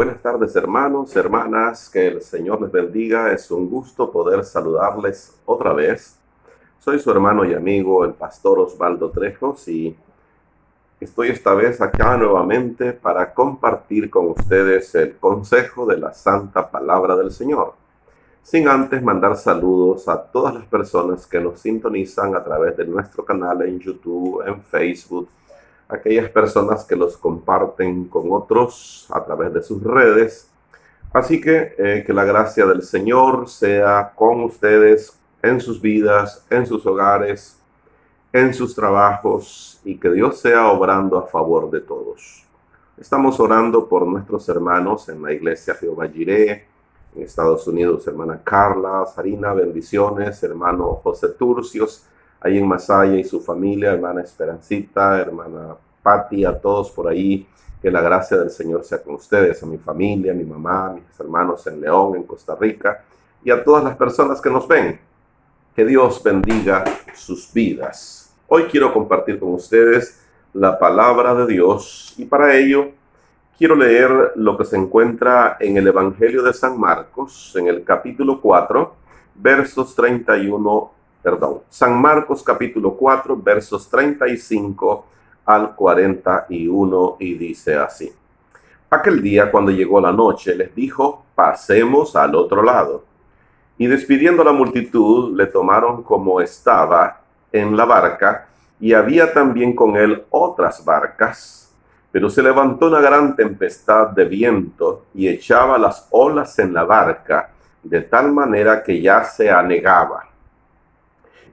Buenas tardes, hermanos, hermanas, que el Señor les bendiga. Es un gusto poder saludarles otra vez. Soy su hermano y amigo, el pastor Osvaldo Trejos, y estoy esta vez acá nuevamente para compartir con ustedes el consejo de la santa palabra del Señor. Sin antes mandar saludos a todas las personas que nos sintonizan a través de nuestro canal en YouTube, en Facebook, aquellas personas que los comparten con otros a través de sus redes. Así que la gracia del Señor sea con ustedes en sus vidas, en sus hogares, en sus trabajos, y que Dios sea obrando a favor de todos. Estamos orando por nuestros hermanos en la iglesia Jehová Jireh, en Estados Unidos, hermana Carla, Sarina, bendiciones, hermano José Turcios, ahí en Masaya y su familia, hermana Esperancita, hermana Patti, a todos por ahí, que la gracia del Señor sea con ustedes, a mi familia, a mi mamá, a mis hermanos en León, en Costa Rica, y a todas las personas que nos ven. Que Dios bendiga sus vidas. Hoy quiero compartir con ustedes la palabra de Dios, y para ello quiero leer lo que se encuentra en el Evangelio de San Marcos, en el capítulo 4, versos 31, San Marcos capítulo 4, versos 35 al 41, y dice así: Aquel día, cuando llegó la noche, les dijo: pasemos al otro lado. Y despidiendo a la multitud, le tomaron como estaba en la barca, y había también con él otras barcas. Pero se levantó una gran tempestad de viento y echaba las olas en la barca, de tal manera que ya se anegaba.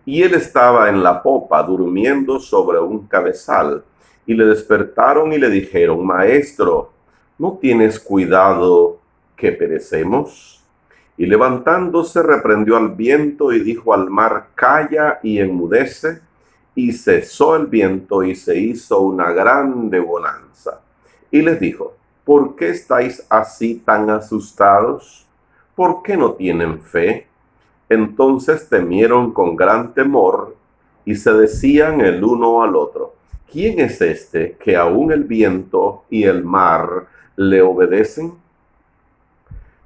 Y él estaba en la popa, durmiendo sobre un cabezal. Y le despertaron y le dijeron: Maestro, ¿no tienes cuidado que perecemos? Y levantándose reprendió al viento y dijo al mar: Calla y enmudece. Y cesó el viento y se hizo una grande bonanza. Y les dijo: ¿por qué estáis así tan asustados? ¿Por qué no tienen fe? Entonces temieron con gran temor y se decían el uno al otro: ¿quién es este que aún el viento y el mar le obedecen?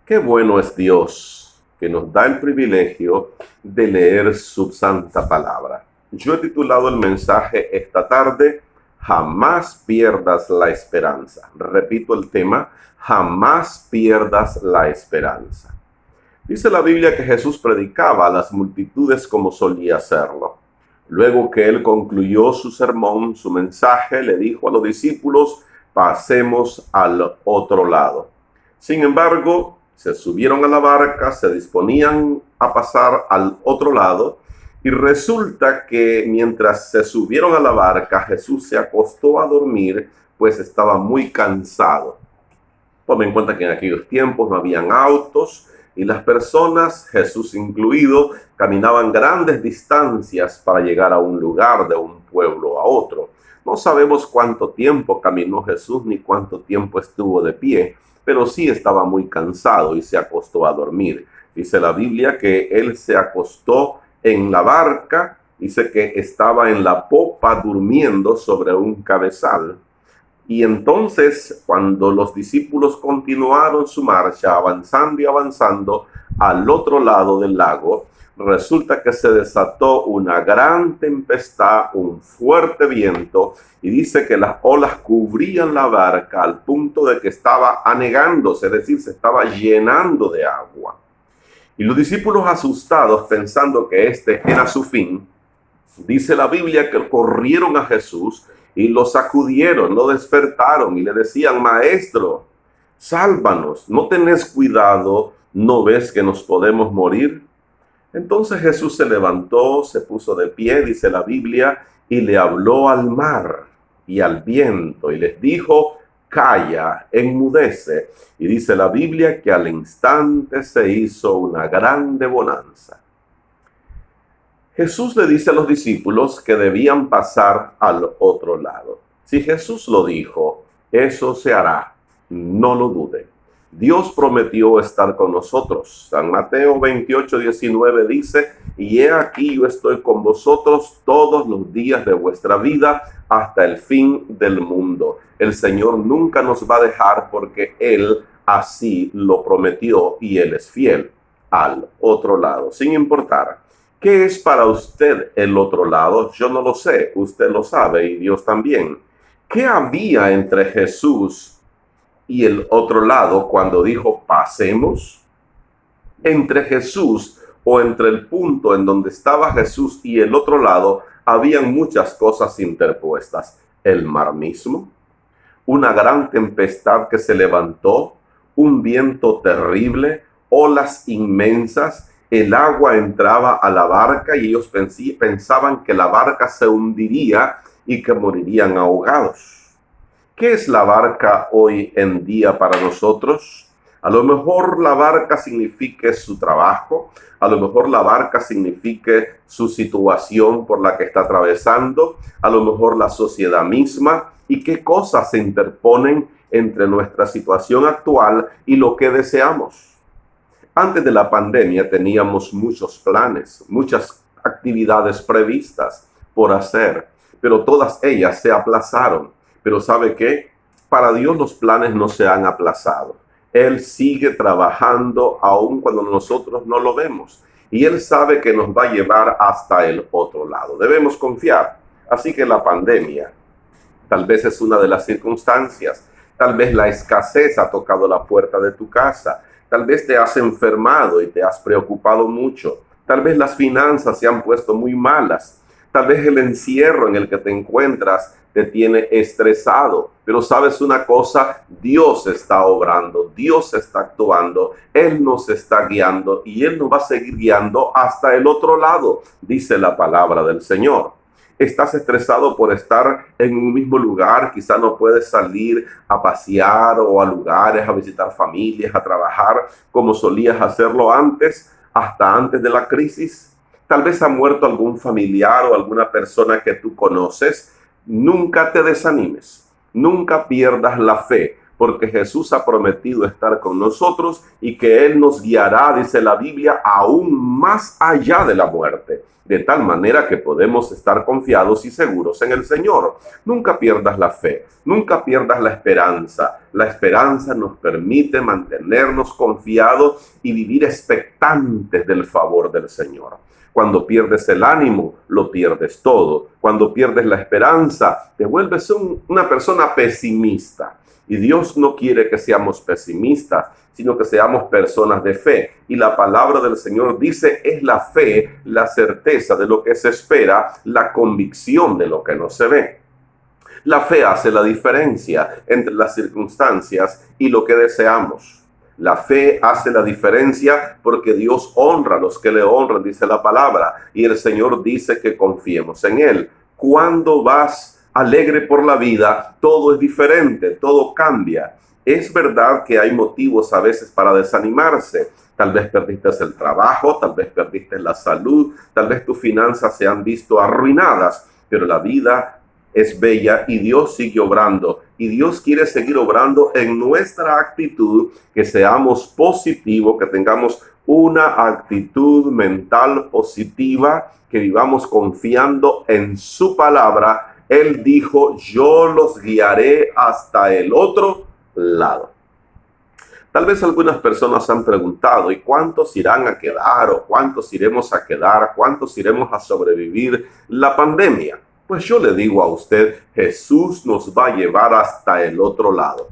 Qué bueno es Dios, que nos da el privilegio de leer su santa palabra. Yo he titulado el mensaje esta tarde: jamás pierdas la esperanza. Repito el tema: jamás pierdas la esperanza. Dice la Biblia que Jesús predicaba a las multitudes como solía hacerlo. Luego que él concluyó su sermón, su mensaje, le dijo a los discípulos: pasemos al otro lado. Sin embargo, se subieron a la barca, se disponían a pasar al otro lado, y resulta que mientras se subieron a la barca, Jesús se acostó a dormir, pues estaba muy cansado. Tomen en cuenta que en aquellos tiempos no habían autos, y las personas, Jesús incluido, caminaban grandes distancias para llegar a un lugar, de un pueblo a otro. No sabemos cuánto tiempo caminó Jesús ni cuánto tiempo estuvo de pie, pero sí estaba muy cansado y se acostó a dormir. Dice la Biblia que él se acostó en la barca, dice que estaba en la popa durmiendo sobre un cabezal. Y entonces, cuando los discípulos continuaron su marcha, avanzando y avanzando al otro lado del lago, resulta que se desató una gran tempestad, un fuerte viento, y dice que las olas cubrían la barca al punto de que estaba anegándose, es decir, se estaba llenando de agua. Y los discípulos, asustados, pensando que este era su fin, dice la Biblia que corrieron a Jesús y lo sacudieron, lo despertaron y le decían: Maestro, sálvanos, ¿no tenés cuidado? ¿No ves que nos podemos morir? Entonces Jesús se levantó, se puso de pie, dice la Biblia, y le habló al mar y al viento y les dijo: calla, enmudece. Y dice la Biblia que al instante se hizo una grande bonanza. Jesús le dice a los discípulos que debían pasar al otro lado. Si Jesús lo dijo, eso se hará, no lo duden. Dios prometió estar con nosotros. San Mateo 28:19 dice: y he aquí, yo estoy con vosotros todos los días de vuestra vida hasta el fin del mundo. El Señor nunca nos va a dejar, porque Él así lo prometió y Él es fiel. Al otro lado, sin importar. ¿Qué es para usted el otro lado? Yo no lo sé, usted lo sabe y Dios también. ¿Qué había entre Jesús y el otro lado cuando dijo pasemos? Entre Jesús o entre el punto en donde estaba Jesús y el otro lado, habían muchas cosas interpuestas. El mar mismo, una gran tempestad que se levantó, un viento terrible, olas inmensas, el agua entraba a la barca y ellos pensaban que la barca se hundiría y que morirían ahogados. ¿Qué es la barca hoy en día para nosotros? A lo mejor la barca signifique su trabajo, a lo mejor la barca signifique su situación por la que está atravesando, a lo mejor la sociedad misma, y qué cosas se interponen entre nuestra situación actual y lo que deseamos. Antes de la pandemia teníamos muchos planes, muchas actividades previstas por hacer, pero todas ellas se aplazaron. Pero ¿sabe qué? Para Dios los planes no se han aplazado. Él sigue trabajando aun cuando nosotros no lo vemos. Y Él sabe que nos va a llevar hasta el otro lado. Debemos confiar. Así que la pandemia tal vez es una de las circunstancias. Tal vez la escasez ha tocado la puerta de tu casa. Tal vez te has enfermado y te has preocupado mucho. Tal vez las finanzas se han puesto muy malas. Tal vez el encierro en el que te encuentras te tiene estresado. Pero sabes una cosa, Dios está obrando, Dios está actuando, Él nos está guiando y Él nos va a seguir guiando hasta el otro lado, dice la palabra del Señor. Estás estresado por estar en un mismo lugar, quizá no puedes salir a pasear o a lugares, a visitar familias, a trabajar como solías hacerlo antes, hasta antes de la crisis. Tal vez ha muerto algún familiar o alguna persona que tú conoces. Nunca te desanimes, nunca pierdas la fe, porque Jesús ha prometido estar con nosotros y que Él nos guiará, dice la Biblia, aún más allá de la muerte, de tal manera que podemos estar confiados y seguros en el Señor. Nunca pierdas la fe, nunca pierdas la esperanza. La esperanza nos permite mantenernos confiados y vivir expectantes del favor del Señor. Cuando pierdes el ánimo, lo pierdes todo. Cuando pierdes la esperanza, te vuelves una persona pesimista. Y Dios no quiere que seamos pesimistas, sino que seamos personas de fe. Y la palabra del Señor dice, es la fe, la certeza de lo que se espera, la convicción de lo que no se ve. La fe hace la diferencia entre las circunstancias y lo que deseamos. La fe hace la diferencia porque Dios honra a los que le honran, dice la palabra. Y el Señor dice que confiemos en Él. Cuando vas alegre por la vida, todo es diferente, todo cambia. Es verdad que hay motivos a veces para desanimarse. Tal vez perdiste el trabajo, tal vez perdiste la salud, tal vez tus finanzas se han visto arruinadas, pero la vida es bella y Dios sigue obrando. Y Dios quiere seguir obrando en nuestra actitud, que seamos positivos, que tengamos una actitud mental positiva, que vivamos confiando en su palabra. Él dijo, yo los guiaré hasta el otro lado. Tal vez algunas personas han preguntado, ¿y cuántos irán a quedar? ¿O cuántos iremos a quedar? ¿Cuántos iremos a sobrevivir la pandemia? Pues yo le digo a usted, Jesús nos va a llevar hasta el otro lado.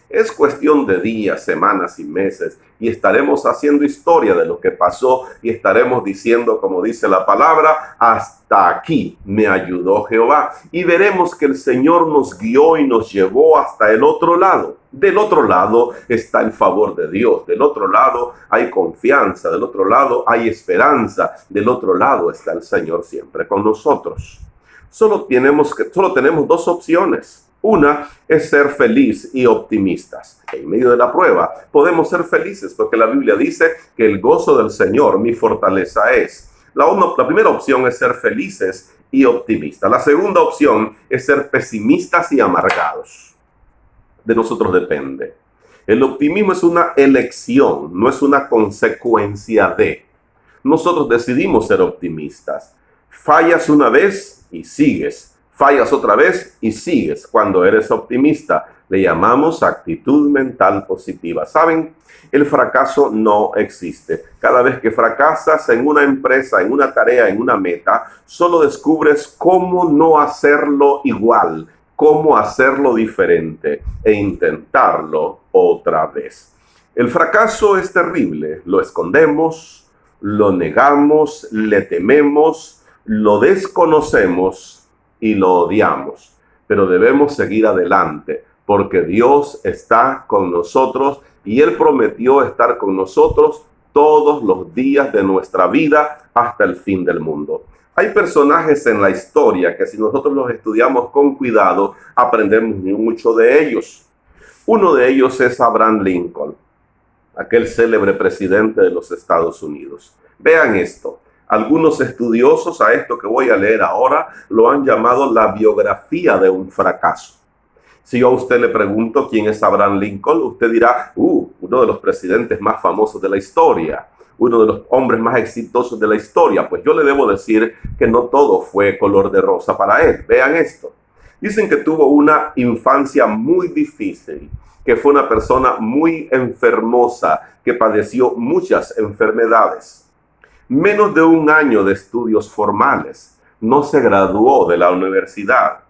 Es cuestión de días, semanas y meses, y estaremos haciendo historia de lo que pasó y estaremos diciendo, como dice la palabra, hasta aquí me ayudó Jehová. Y veremos que el Señor nos guió y nos llevó hasta el otro lado. Del otro lado está el favor de Dios, del otro lado hay confianza, del otro lado hay esperanza, del otro lado está el Señor siempre con nosotros. Solo tenemos dos opciones. Una es ser feliz y optimistas. En medio de la prueba podemos ser felices porque la Biblia dice que el gozo del Señor mi fortaleza es. La primera opción es ser felices y optimistas. La segunda opción es ser pesimistas y amargados. De nosotros depende. El optimismo es una elección, no es una consecuencia de. Nosotros decidimos ser optimistas. Fallas una vez y sigues. Fallas otra vez y sigues cuando eres optimista. Le llamamos actitud mental positiva. ¿Saben? El fracaso no existe. Cada vez que fracasas en una empresa, en una tarea, en una meta, solo descubres cómo no hacerlo igual, cómo hacerlo diferente e intentarlo otra vez. El fracaso es terrible. Lo escondemos, lo negamos, le tememos, lo desconocemos y lo odiamos. Pero debemos seguir adelante porque Dios está con nosotros y Él prometió estar con nosotros todos los días de nuestra vida hasta el fin del mundo. Hay personajes en la historia que si nosotros los estudiamos con cuidado, aprendemos mucho de ellos. Uno de ellos es Abraham Lincoln, aquel célebre presidente de los Estados Unidos. Vean esto. Algunos estudiosos a esto que voy a leer ahora lo han llamado la biografía de un fracaso. Si yo a usted le pregunto quién es Abraham Lincoln, usted dirá, uno de los presidentes más famosos de la historia, uno de los hombres más exitosos de la historia. Pues yo le debo decir que no todo fue color de rosa para él. Vean esto. Dicen que tuvo una infancia muy difícil, que fue una persona muy enfermosa, que padeció muchas enfermedades. Menos de un año de estudios formales. No se graduó de la universidad.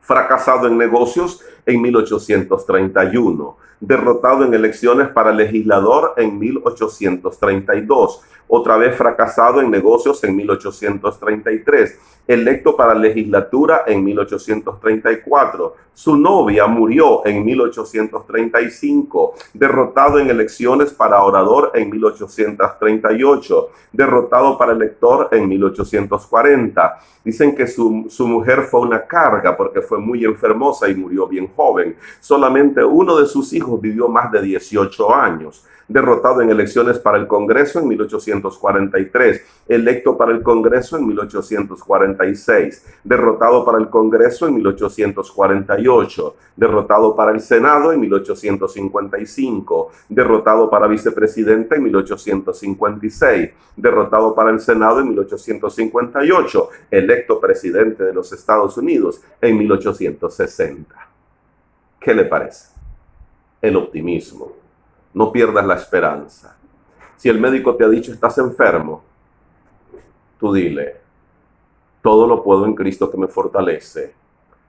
Fracasado en negocios en 1831, derrotado en elecciones para legislador en 1832, otra vez fracasado en negocios en 1833, electo para legislatura en 1834, su novia murió en 1835, derrotado en elecciones para orador en 1838, derrotado para elector en 1840. Dicen que su mujer fue una carga porque fue muy enfermosa y murió bien joven. Solamente uno de sus hijos vivió más de 18 años. Derrotado en elecciones para el Congreso en 1843, electo para el Congreso en 1846, derrotado para el Congreso en 1848, derrotado para el Senado en 1855, derrotado para vicepresidente en 1856, derrotado para el Senado en 1858, electo presidente de los Estados Unidos en 1860. ¿Qué le parece? El optimismo. No pierdas la esperanza. Si el médico te ha dicho estás enfermo, tú dile, todo lo puedo en Cristo que me fortalece.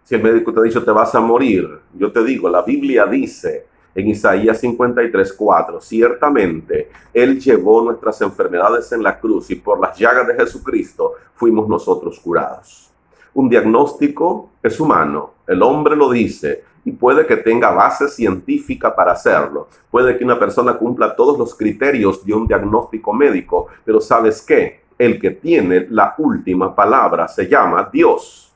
Si el médico te ha dicho te vas a morir, yo te digo, la Biblia dice en Isaías 53:4, ciertamente Él llevó nuestras enfermedades en la cruz y por las llagas de Jesucristo fuimos nosotros curados. Un diagnóstico es humano, el hombre lo dice, y puede que tenga base científica para hacerlo. Puede que una persona cumpla todos los criterios de un diagnóstico médico, pero ¿sabes qué? El que tiene la última palabra se llama Dios.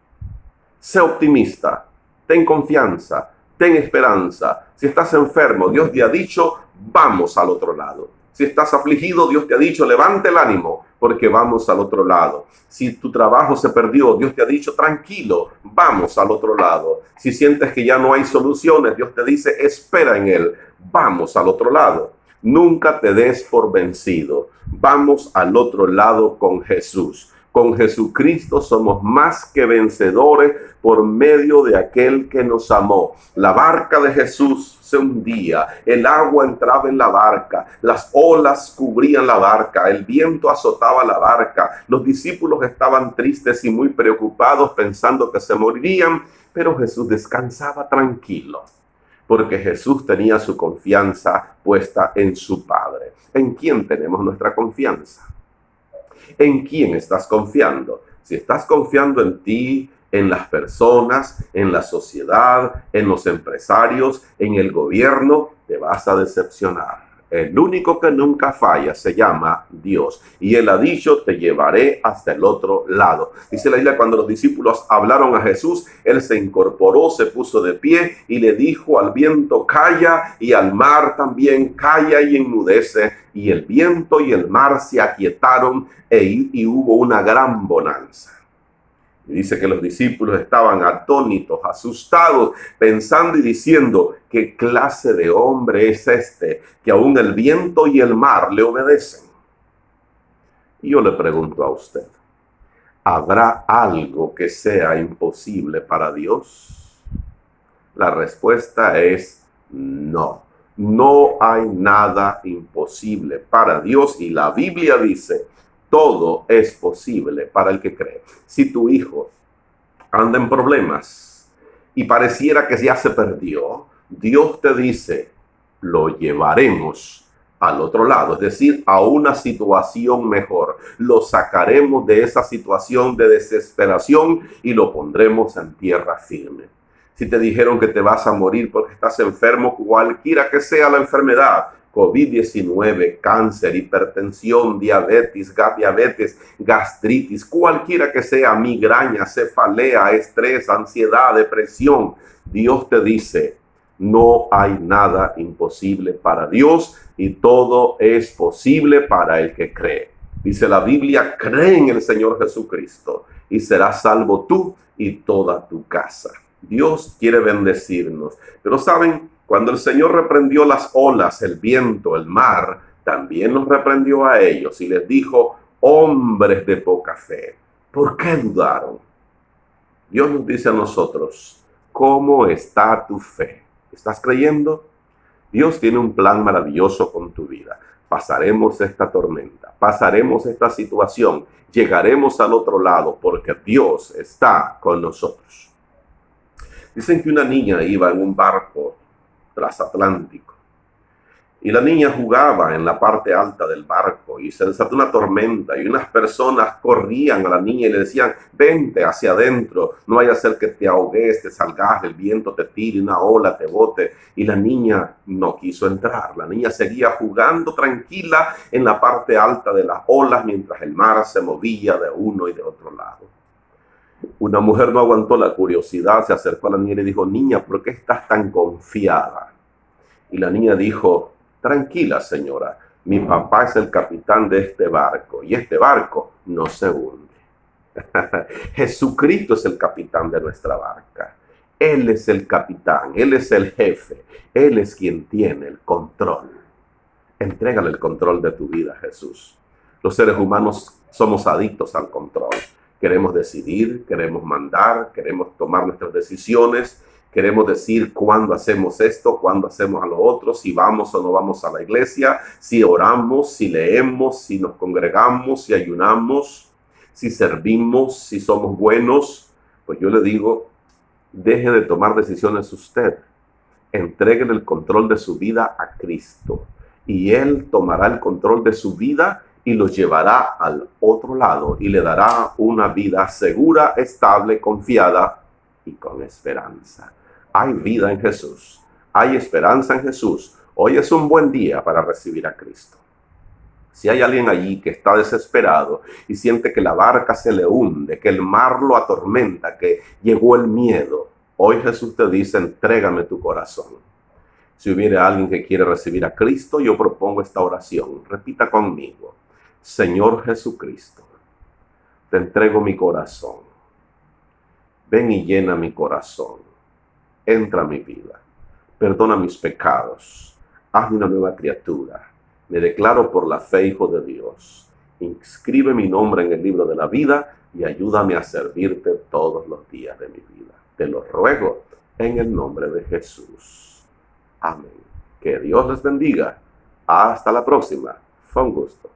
Sé optimista, ten confianza, ten esperanza. Si estás enfermo, Dios te ha dicho, vamos al otro lado. Si estás afligido, Dios te ha dicho, levante el ánimo, porque vamos al otro lado. Si tu trabajo se perdió, Dios te ha dicho, tranquilo, vamos al otro lado. Si sientes que ya no hay soluciones, Dios te dice, espera en Él, vamos al otro lado. Nunca te des por vencido. Vamos al otro lado con Jesús. Con Jesucristo somos más que vencedores por medio de aquel que nos amó. La barca de Jesús se hundía, el agua entraba en la barca, las olas cubrían la barca, el viento azotaba la barca. Los discípulos estaban tristes y muy preocupados pensando que se morirían, pero Jesús descansaba tranquilo, porque Jesús tenía su confianza puesta en su Padre. ¿En quién tenemos nuestra confianza? ¿En quién estás confiando? Si estás confiando en ti, en las personas, en la sociedad, en los empresarios, en el gobierno, te vas a decepcionar. El único que nunca falla se llama Dios. Y Él ha dicho, te llevaré hasta el otro lado. Dice la Biblia, cuando los discípulos hablaron a Jesús, Él se incorporó, se puso de pie y le dijo al viento, calla, y al mar también, calla y enmudece. Y el viento y el mar se aquietaron y hubo una gran bonanza. Y dice que los discípulos estaban atónitos, asustados, pensando y diciendo, ¿qué clase de hombre es este que aún el viento y el mar le obedecen? Y yo le pregunto a usted, ¿habrá algo que sea imposible para Dios? La respuesta es no. No hay nada imposible para Dios y la Biblia dice, todo es posible para el que cree. Si tu hijo anda en problemas y pareciera que ya se perdió, Dios te dice, lo llevaremos al otro lado, es decir, a una situación mejor. Lo sacaremos de esa situación de desesperación y lo pondremos en tierra firme. Si te dijeron que te vas a morir porque estás enfermo, cualquiera que sea la enfermedad, COVID-19, cáncer, hipertensión, diabetes, gastritis, cualquiera que sea, migraña, cefalea, estrés, ansiedad, depresión, Dios te dice, no hay nada imposible para Dios y todo es posible para el que cree. Dice la Biblia, cree en el Señor Jesucristo y serás salvo tú y toda tu casa. Dios quiere bendecirnos. Pero saben, cuando el Señor reprendió las olas, el viento, el mar, también los reprendió a ellos y les dijo, hombres de poca fe, ¿por qué dudaron? Dios nos dice a nosotros, ¿cómo está tu fe? ¿Estás creyendo? Dios tiene un plan maravilloso con tu vida. Pasaremos esta tormenta, pasaremos esta situación, llegaremos al otro lado porque Dios está con nosotros. Dicen que una niña iba en un barco transatlántico y la niña jugaba en la parte alta del barco y se desató una tormenta y unas personas corrían a la niña y le decían, vente hacia adentro, no vaya a ser que te ahogues, te salgas, el viento te tire, una ola te bote. Y la niña no quiso entrar, la niña seguía jugando tranquila en la parte alta de las olas mientras el mar se movía de uno y de otro lado. Una mujer no aguantó la curiosidad, se acercó a la niña y le dijo, niña, ¿por qué estás tan confiada? Y la niña dijo, tranquila señora, mi papá es el capitán de este barco y este barco no se hunde. Jesucristo es el capitán de nuestra barca. Él es el capitán, Él es el jefe, Él es quien tiene el control. Entrégale el control de tu vida, Jesús. Los seres humanos somos adictos al control. Queremos decidir, queremos mandar, queremos tomar nuestras decisiones, queremos decir cuándo hacemos esto, cuándo hacemos a lo otro, si vamos o no vamos a la iglesia, si oramos, si leemos, si nos congregamos, si ayunamos, si servimos, si somos buenos. Pues yo le digo, deje de tomar decisiones usted. Entréguele el control de su vida a Cristo y Él tomará el control de su vida y los llevará al otro lado y le dará una vida segura, estable, confiada y con esperanza. Hay vida en Jesús, hay esperanza en Jesús. Hoy es un buen día para recibir a Cristo. Si hay alguien allí que está desesperado y siente que la barca se le hunde, que el mar lo atormenta, que llegó el miedo, hoy Jesús te dice, entrégame tu corazón. Si hubiera alguien que quiere recibir a Cristo, yo propongo esta oración. Repita conmigo. Señor Jesucristo, te entrego mi corazón. Ven y llena mi corazón. Entra a mi vida. Perdona mis pecados. Hazme una nueva criatura. Me declaro por la fe hijo de Dios. Inscribe mi nombre en el libro de la vida y ayúdame a servirte todos los días de mi vida. Te lo ruego en el nombre de Jesús. Amén. Que Dios les bendiga. Hasta la próxima. Fue un gusto.